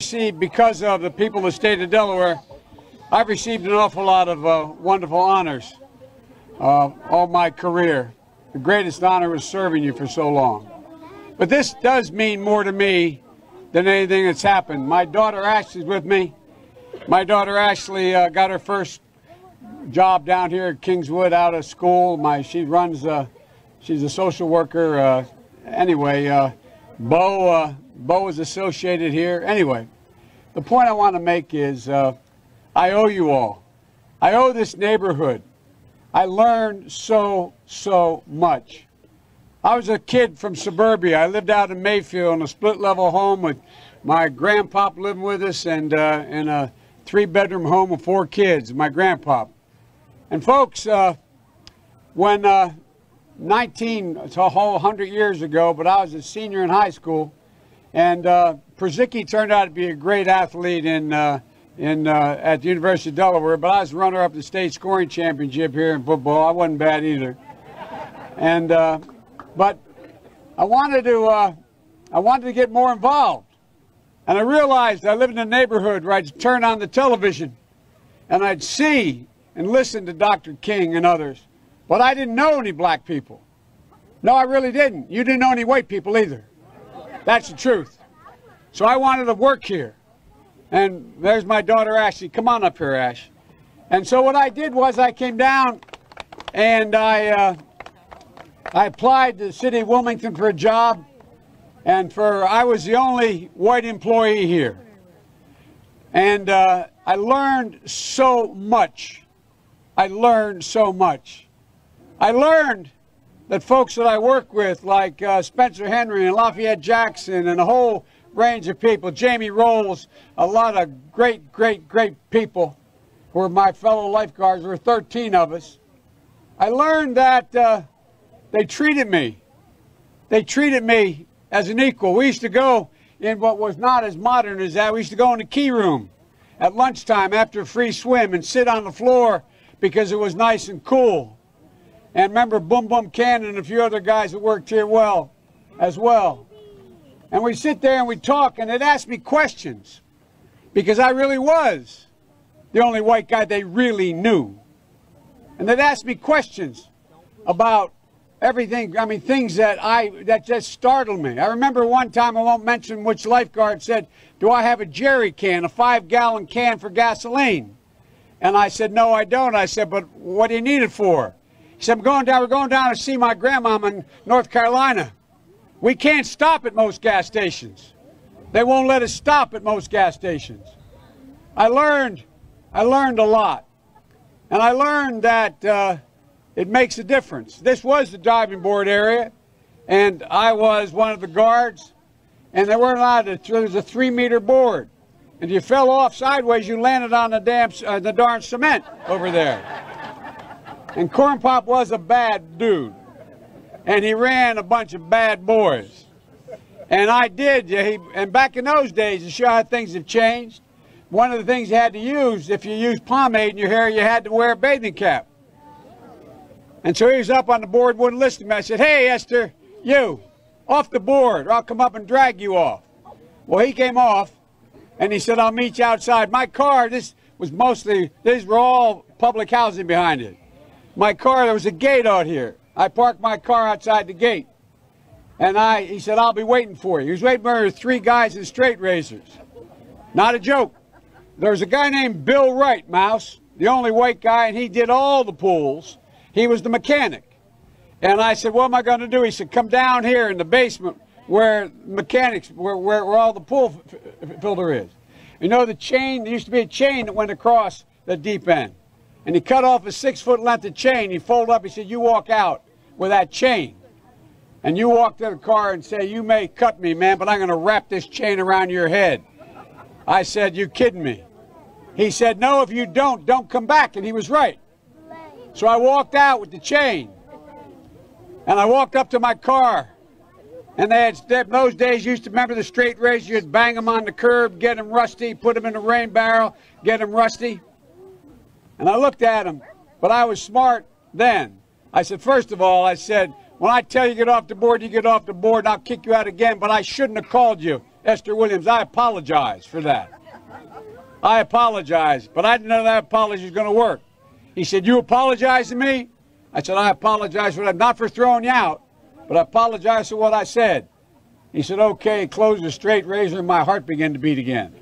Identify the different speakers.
Speaker 1: Because of the people of the state of Delaware, I've received an awful lot of wonderful honors all my career. The greatest honor was serving you for so long. But this does mean more to me than anything that's happened. My daughter Ashley's with me. My daughter Ashley got her first job down here at Kingswood out of school. She runs, she's a social worker. Bo is associated here. Anyway, the point I want to make is I owe you all. I owe this neighborhood. I learned so much. I was a kid from suburbia. I lived out in Mayfield in a split-level home with my grandpop living with us and in a 3-bedroom home with 4 kids, my grandpop. And folks, when it's a whole 100 years ago, but I was a senior in high school, and Przicki turned out to be a great athlete at the University of Delaware, but I was runner-up the state scoring championship here in football. I wasn't bad either. And but I wanted to get more involved, and I realized I lived in a neighborhood where I'd turn on the television, and I'd see and listen to Dr. King and others, but I didn't know any black people. No, I really didn't. You didn't know any white people either. That's the truth. So I wanted to work here. And there's my daughter Ashley. Come on up here, Ash. And so what I did was I came down and I applied to the city of Wilmington for a job, and I was the only white employee here. And I learned so much. I learned so much. I learned that folks that I work with, like Spencer Henry and Lafayette Jackson and a whole range of people, Jamie Rolls, a lot of great people who were my fellow lifeguards. There were 13 of us. I learned that they treated me. They treated me as an equal. We used to go in what was not as modern as that. We used to go in the key room at lunchtime after a free swim and sit on the floor because it was nice and cool. And remember Boom Boom Cannon and a few other guys that worked here as well. And we'd sit there and we'd talk, and they'd ask me questions because I really was the only white guy they really knew. And they'd ask me questions about everything, I mean, things that just startled me. I remember one time, I won't mention which lifeguard, said, "Do I have a jerry can, a 5-gallon can for gasoline?" And I said, "No, I don't." I said, "But what do you need it for?" He said, we're going down to see my grandmama in North Carolina. We can't stop at most gas stations. They won't let us stop at most gas stations. I learned a lot. And I learned that it makes a difference. This was the diving board area, and I was one of the guards, and they weren't allowed to, there was a 3-meter board. And if you fell off sideways, you landed on the darn cement over there. And Cornpop was a bad dude. And he ran a bunch of bad boys. And I did. And back in those days, to show how things have changed, one of the things you had to use, if you used pomade in your hair, you had to wear a bathing cap. And so he was up on the board, wouldn't listen to me. I said, "Hey, Esther, you, off the board, or I'll come up and drag you off." Well, he came off, and he said, "I'll meet you outside." My car, these were all public housing behind it. My car, there was a gate out here. I parked my car outside the gate. And he said, "I'll be waiting for you." He was waiting for 3 guys in straight razors. Not a joke. There was a guy named Bill Wright, Mouse, the only white guy, and he did all the pools. He was the mechanic. And I said, "What am I going to do?" He said, "Come down here in the basement where all the pool filter is. You know the chain, there used to be a chain that went across the deep end. And he cut off a 6-foot length of chain. He folded up. He said, "You walk out with that chain. And you walk to the car and say, 'You may cut me, man, but I'm going to wrap this chain around your head.'" I said, "You kidding me?" He said, "No, if you don't come back." And he was right. So I walked out with the chain. And I walked up to my car. And they had, in those days, you used to remember the straight razor. You'd bang them on the curb, get them rusty, put them in a rain barrel, get them rusty. And I looked at him, but I was smart then. I said, first of all, I said, when I tell you get off the board, you get off the board, and I'll kick you out again, but I shouldn't have called you Esther Williams, I apologize for that. I apologize, but I didn't know that apology was going to work. He said, you apologize to me? I said, I apologize for that, not for throwing you out, but I apologize for what I said. He said, okay, closed the straight razor and my heart began to beat again.